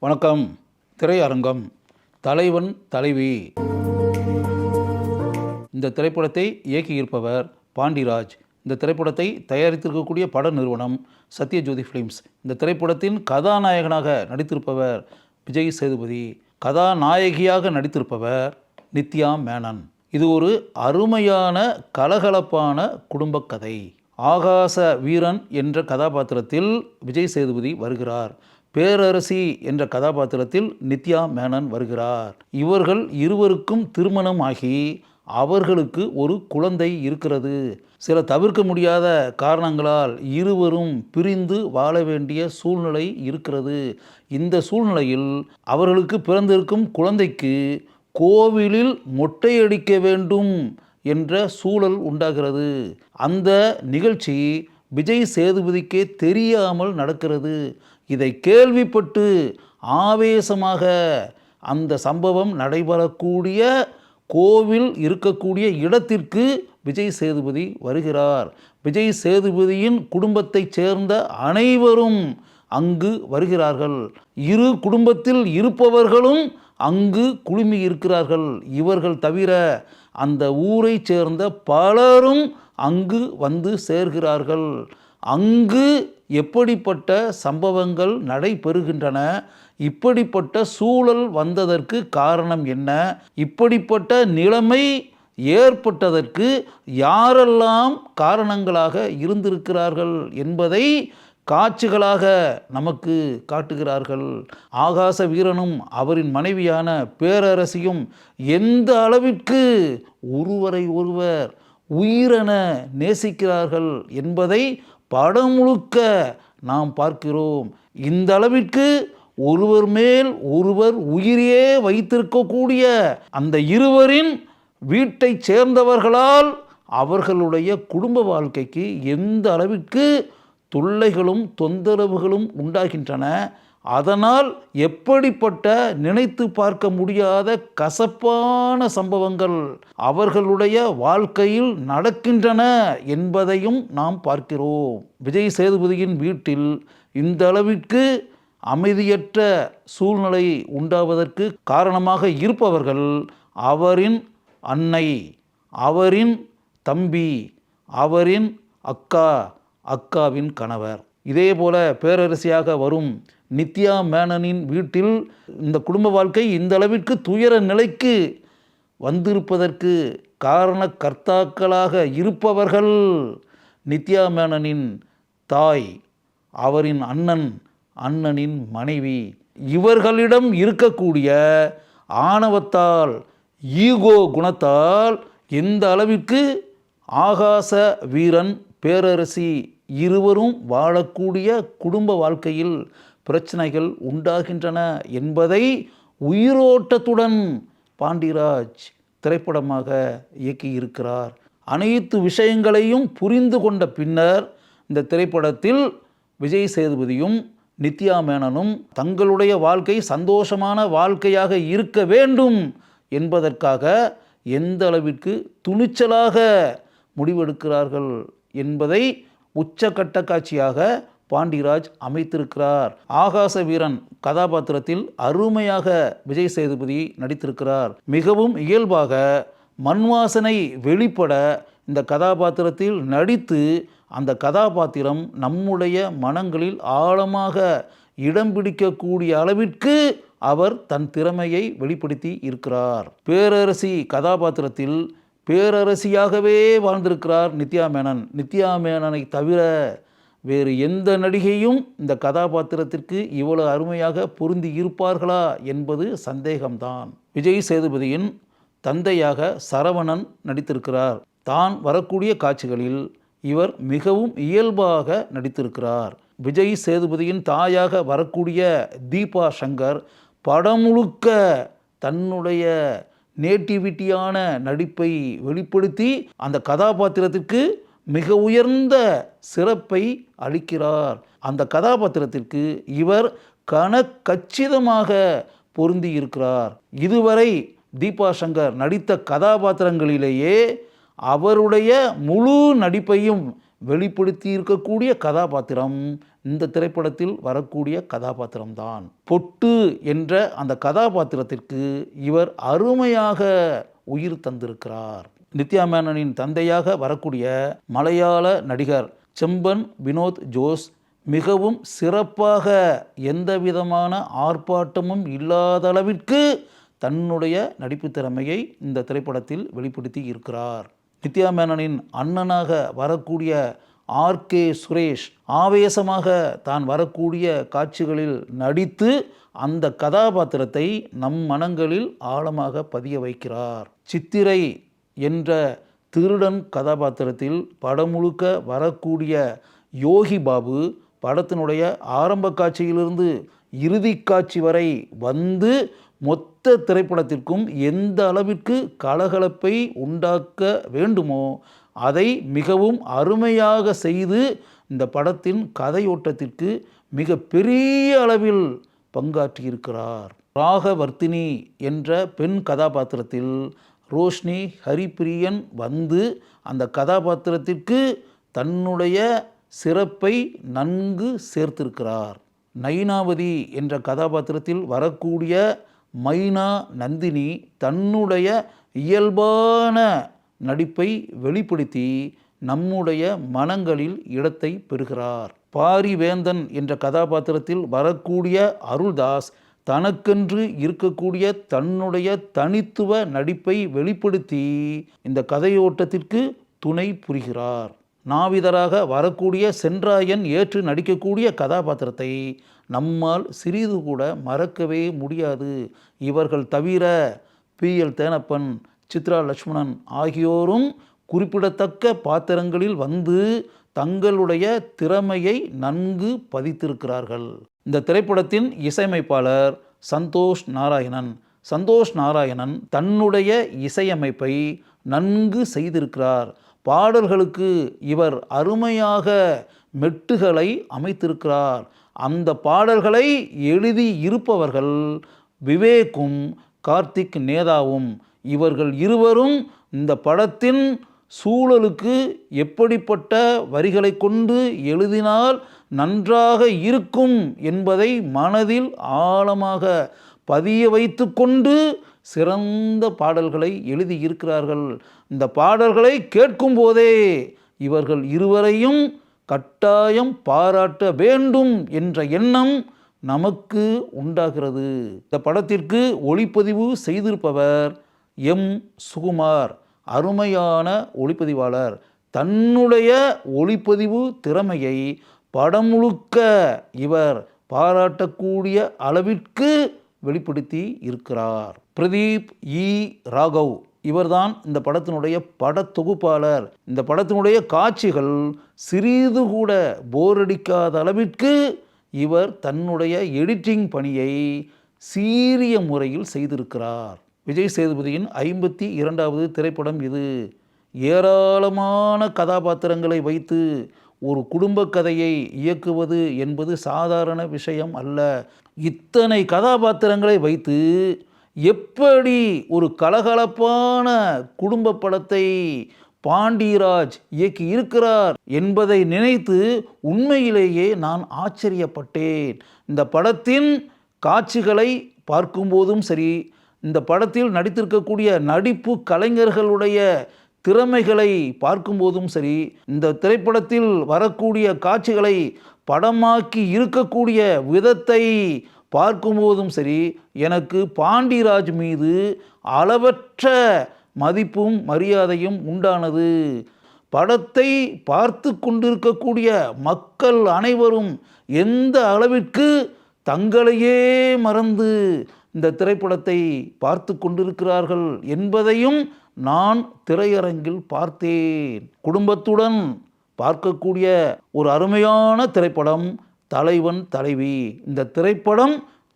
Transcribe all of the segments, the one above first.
வணக்கம். திரையரங்கம். தலைவன் தலைவி. இந்த திரைப்படத்தை இயக்கியிருப்பவர் பாண்டிராஜ். இந்த திரைப்படத்தை தயாரித்திருக்கக்கூடிய பட நிறுவனம் சத்யஜோதி ஃபிலிம்ஸ். இந்த திரைப்படத்தின் கதாநாயகனாக நடித்திருப்பவர் விஜய் சேதுபதி. கதாநாயகியாக நடித்திருப்பவர் நித்யா மேனன். இது ஒரு அருமையான கலகலப்பான குடும்ப கதை. ஆகாச வீரன் என்ற கதாபாத்திரத்தில் விஜய் சேதுபதி வருகிறார். பேரரசி என்ற கதாபாத்திரத்தில் நித்யா மேனன் வருகிறார். இவர்கள் இருவருக்கும் திருமணம் ஆகி அவர்களுக்கு ஒரு குழந்தை இருக்கிறது. சில தவிர்க்க முடியாத காரணங்களால் இருவரும் பிரிந்து வாழ வேண்டிய சூழ்நிலை இருக்கிறது. இந்த சூழ்நிலையில் அவர்களுக்கு பிறந்திருக்கும் குழந்தைக்கு கோவிலில் மொட்டையடிக்க வேண்டும் என்ற சூழல் உண்டாகிறது. அந்த நிகழ்ச்சி விஜய் சேதுபதிக்கே தெரியாமல் நடக்கிறது. இதை கேள்விப்பட்டு ஆவேசமாக அந்த சம்பவம் நடைபெறக்கூடிய கோவில் இருக்கக்கூடிய இடத்திற்கு விஜய் சேதுபதி வருகிறார். விஜய் சேதுபதியின் குடும்பத்தைச் சேர்ந்த அனைவரும் அங்கு வருகிறார்கள். இரு குடும்பத்தில் இருப்பவர்களும் அங்கு குழுமி இருக்கிறார்கள். இவர்கள் தவிர அந்த ஊரை சேர்ந்த பலரும் அங்கு வந்து சேர்கிறார்கள். அங்கு எப்படிப்பட்ட சம்பவங்கள் நடைபெறுகின்றன, இப்படிப்பட்ட சூழல் வந்ததற்கு காரணம் என்ன, இப்படிப்பட்ட நிலைமை ஏற்பட்டதற்கு யாரெல்லாம் காரணங்களாக இருந்திருக்கிறார்கள் என்பதை காட்சிகளாக நமக்கு காட்டுகிறார்கள். ஆகாச வீரனும் அவரின் மனைவியான பேரரசியும் எந்த அளவிற்கு ஒருவரை ஒருவர் உயிரென நேசிக்கிறார்கள் என்பதை படம் முழுக்க நாம் பார்க்கிறோம். இந்த அளவிற்கு ஒருவர் மேல் ஒருவர் உயிரையே வைத்திருக்கக்கூடிய அந்த இருவரின் வீட்டை சேர்ந்தவர்களால் அவர்களுடைய குடும்ப வாழ்க்கைக்கு எந்த அளவிற்கு தொல்லைகளும் தொந்தரவுகளும் உண்டாகின்றன. அதனால் எப்படிப்பட்ட நினைத்து பார்க்க முடியாத கசப்பான சம்பவங்கள் அவர்களுடைய வாழ்க்கையில் நடக்கின்றன என்பதையும் நாம் பார்க்கிறோம். விஜய் சேதுபதியின் வீட்டில் இந்த அளவிற்கு அமைதியற்ற சூழ்நிலை உண்டாவதற்கு காரணமாக இருப்பவர்கள் அவரின் அன்னை, அவரின் தம்பி, அவரின் அக்கா, அக்காவின் கணவர். இதேபோல பேரரசியாக வரும் நித்யா மேனனின் வீட்டில் இந்த குடும்ப வாழ்க்கை இந்த அளவிற்கு துயர நிலைக்கு வந்திருப்பதற்கு காரணகர்த்தாக்களாக இருப்பவர்கள் நித்யா மேனனின் தாய், அவரின் அண்ணன், அண்ணனின் மனைவி. இவர்களிடம் இருக்கக்கூடிய ஆணவத்தால், ஈகோ குணத்தால் எந்த அளவிற்கு ஆகாச வீரன், பேரரசி இருவரும் வாழக்கூடிய குடும்ப வாழ்க்கையில் பிரச்சனைகள் உண்டாகின்றன என்பதை உயிரோட்டத்துடன் பாண்டிராஜ் திரைப்படமாக இயக்கியிருக்கிறார். அனைத்து விஷயங்களையும் புரிந்து கொண்ட பின்னர் இந்த திரைப்படத்தில் விஜய் சேதுபதியும் நித்யா மேனனும் தங்களுடைய வாழ்க்கை சந்தோஷமான வாழ்க்கையாக இருக்க வேண்டும் என்பதற்காக எந்த அளவிற்கு துணிச்சலாக முடிவெடுக்கிறார்கள் என்பதை உச்சக்கட்ட காட்சியாக பாண்டிராஜ் அமைத்திருக்கிறார். ஆகாச வீரன் கதாபாத்திரத்தில் அருமையாக விஜய் சேதுபதி நடித்திருக்கிறார். மிகவும் இயல்பாக மண்வாசனை வெளிப்பட இந்த கதாபாத்திரத்தில் நடித்து அந்த கதாபாத்திரம் நம்முடைய மனங்களில் ஆழமாக இடம் பிடிக்கக்கூடிய அளவிற்கு அவர் தன் திறமையை வெளிப்படுத்தி இருக்கிறார். பேரரசி கதாபாத்திரத்தில் பேரரசியாகவே வாழ்ந்திருக்கிறார் நித்யா மேனன். நித்யா மேனனை தவிர வேறு எந்த நடிகையும் இந்த கதாபாத்திரத்திற்கு இவ்வளவு அருமையாக பொருந்தி இருப்பார்களா என்பது சந்தேகம்தான். விஜய் சேதுபதியின் தந்தையாக சரவணன் நடித்திருக்கிறார். தான் வரக்கூடிய காட்சிகளில் இவர் மிகவும் இயல்பாக நடித்திருக்கிறார். விஜய் சேதுபதியின் தாயாக வரக்கூடிய தீபா சங்கர் படம் முழுக்க தன்னுடைய நேட்டிவிட்டியான நடிப்பை வெளிப்படுத்தி அந்த கதாபாத்திரத்திற்கு மிக உயர்ந்த சிறப்பை அளிக்கிறார். அந்த கதாபாத்திரத்திற்கு இவர் கச்சிதமாக பொருந்தி இருக்கிறார். இதுவரை தீபா சங்கர் நடித்த கதாபாத்திரங்களிலேயே அவருடைய முழு நடிப்பையும் வெளிப்படுத்தி இருக்கக்கூடிய கதாபாத்திரம் இந்த திரைப்படத்தில் வரக்கூடிய கதாபாத்திரம்தான். பொட்டு என்ற அந்த கதாபாத்திரத்திற்கு இவர் அருமையாக உயிர் தந்திருக்கிறார். நித்யா மேனனின் தந்தையாக வரக்கூடிய மலையாள நடிகர் செம்பன் வினோத் ஜோஸ் மிகவும் சிறப்பாக எந்தவிதமான ஆர்ப்பாட்டமும் இல்லாத அளவிற்கு தன்னுடைய நடிப்பு திறமையை இந்த திரைப்படத்தில் வெளிப்படுத்தி இருக்கிறார். நித்யா மேனனின் அண்ணனாக வரக்கூடிய ஆர்.கே. சுரேஷ் ஆவேசமாக தான் வரக்கூடிய காட்சிகளில் நடித்து அந்த கதாபாத்திரத்தை நம் மனங்களில் ஆழமாக பதிய வைக்கிறார். சித்திரை என்ற திருடன் கதாபாத்திரத்தில் படம் முழுக்க வரக்கூடிய யோகி பாபு படத்தினுடைய ஆரம்ப காட்சியிலிருந்து இறுதி காட்சி வரை வந்து மொத்த திரைப்படத்திற்கும் எந்த அளவிற்கு கலகலப்பை உண்டாக்க வேண்டுமோ அதை மிகவும் அருமையாக செய்து இந்த படத்தின் கதையோட்டத்திற்கு மிக பெரிய அளவில் பங்காற்றியிருக்கிறார். ராகவர்த்தினி என்ற பெண் கதாபாத்திரத்தில் ரோஷினி ஹரிப்பிரியன் வந்து அந்த கதாபாத்திரத்திற்கு தன்னுடைய சிறப்பை நன்கு சேர்த்திருக்கிறார். நயினாவதி என்ற கதாபாத்திரத்தில் வரக்கூடிய மைனா நந்தினி தன்னுடைய இயல்பான நடிப்பை வெளிப்படுத்தி நம்முடைய மனங்களில் இடத்தை பெறுகிறார். பாரிவேந்தன் என்ற கதாபாத்திரத்தில் வரக்கூடிய அருள்தாஸ் தனக்கென்று இருக்கக்கூடிய தன்னுடைய தனித்துவ நடிப்பை வெளிப்படுத்தி இந்த கதையோட்டத்திற்கு துணை புரிகிறார். நாவிதராக வரக்கூடிய சென்றாயன் ஏற்று நடிக்கக்கூடிய கதாபாத்திரத்தை நம்மால் சிறிது கூட மறக்கவே முடியாது. இவர்கள் தவிர பி.எல். தேனப்பன், சித்ரா லட்சுமணன் ஆகியோரும் குறிப்பிடத்தக்க பாத்திரங்களில் வந்து தங்களுடைய திறமையை நன்கு பதித்திருக்கிறார்கள். இந்த திரைப்படத்தின் இசையமைப்பாளர் சந்தோஷ் நாராயணன். சந்தோஷ் நாராயணன் தன்னுடைய இசையமைப்பை நன்கு செய்திருக்கிறார். பாடல்களுக்கு இவர் அருமையாக மெட்டுகளை அமைத்திருக்கிறார். அந்த பாடல்களை எழுதி இருப்பவர்கள் விவேக்கும் கார்த்திக் நேதாவும். இவர்கள் இருவரும் இந்த படத்தின் சூழலுக்கு எப்படிப்பட்ட வரிகளை கொண்டு எழுதினால் நன்றாக இருக்கும் என்பதை மனதில் ஆழமாக பதிய வைத்து கொண்டு சிறந்த பாடல்களை எழுதியிருக்கிறார்கள். இந்த பாடல்களை கேட்கும்போதே இவர்கள் இருவரையும் கட்டாயம் பாராட்ட வேண்டும் என்ற எண்ணம் நமக்கு உண்டாகிறது. இந்த படத்திற்கு ஒளிப்பதிவு செய்திருப்பவர் எம். சுகுமார். அருமையான ஒளிப்பதிவாளர். தன்னுடைய ஒளிப்பதிவு திறமையை படம் முழுக்க இவர் பாராட்டக்கூடிய அளவிற்கு வெளிப்படுத்தி இருக்கிறார். பிரதீப் இ. ராகவ் இவர்தான் இந்த படத்தினுடைய படத்தொகுப்பாளர். இந்த படத்தினுடைய காட்சிகள் சிறிது கூட போரடிக்காத அளவிற்கு இவர் தன்னுடைய எடிட்டிங் பணியை சீரிய முறையில் செய்திருக்கிறார். விஜய் சேதுபதியின் 52வது திரைப்படம் இது. ஏராளமான கதாபாத்திரங்களை வைத்து ஒரு குடும்ப கதையை இயக்குவது என்பது சாதாரண விஷயம் அல்ல. இத்தனை கதாபாத்திரங்களை வைத்து எப்படி ஒரு கலகலப்பான குடும்ப படத்தை பாண்டிராஜ் இயக்கி இருக்கிறார் என்பதை நினைத்து உண்மையிலேயே நான் ஆச்சரியப்பட்டேன். இந்த படத்தின் காட்சிகளை பார்க்கும்போதும் சரி, இந்த படத்தில் நடித்திருக்கக்கூடிய நடிப்பு கலைஞர்களுடைய திறமைகளை பார்க்கும்போதும் சரி, இந்த திரைப்படத்தில் வரக்கூடிய காட்சிகளை படமாக்கி இருக்கக்கூடிய விதத்தை பார்க்கும்போதும் சரி, எனக்கு பாண்டிராஜ் மீது அளவற்ற மதிப்பும் மரியாதையும் உண்டானது. படத்தை பார்த்து கொண்டிருக்கக்கூடிய மக்கள் அனைவரும் எந்த அளவிற்கு தங்களையே மறந்து இந்த திரைப்படத்தை பார்த்து கொண்டிருக்கிறார்கள் என்பதையும் நான் திரையரங்கில் பார்த்தேன். குடும்பத்துடன் பார்க்கக்கூடிய ஒரு அருமையான திரைப்படம் தலைவன் தலைவி. இந்த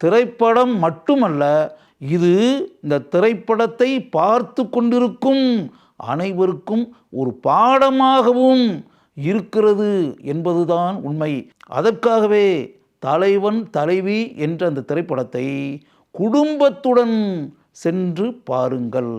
திரைப்படம் மட்டுமல்ல, இது இந்த திரைப்படத்தை பார்த்து கொண்டிருக்கும் அனைவருக்கும் ஒரு பாடமாகவும் இருக்கிறது என்பதுதான் உண்மை. அதற்காகவே தலைவன் தலைவி என்ற அந்த திரைப்படத்தை குடும்பத்துடன் சென்று பாருங்கள்.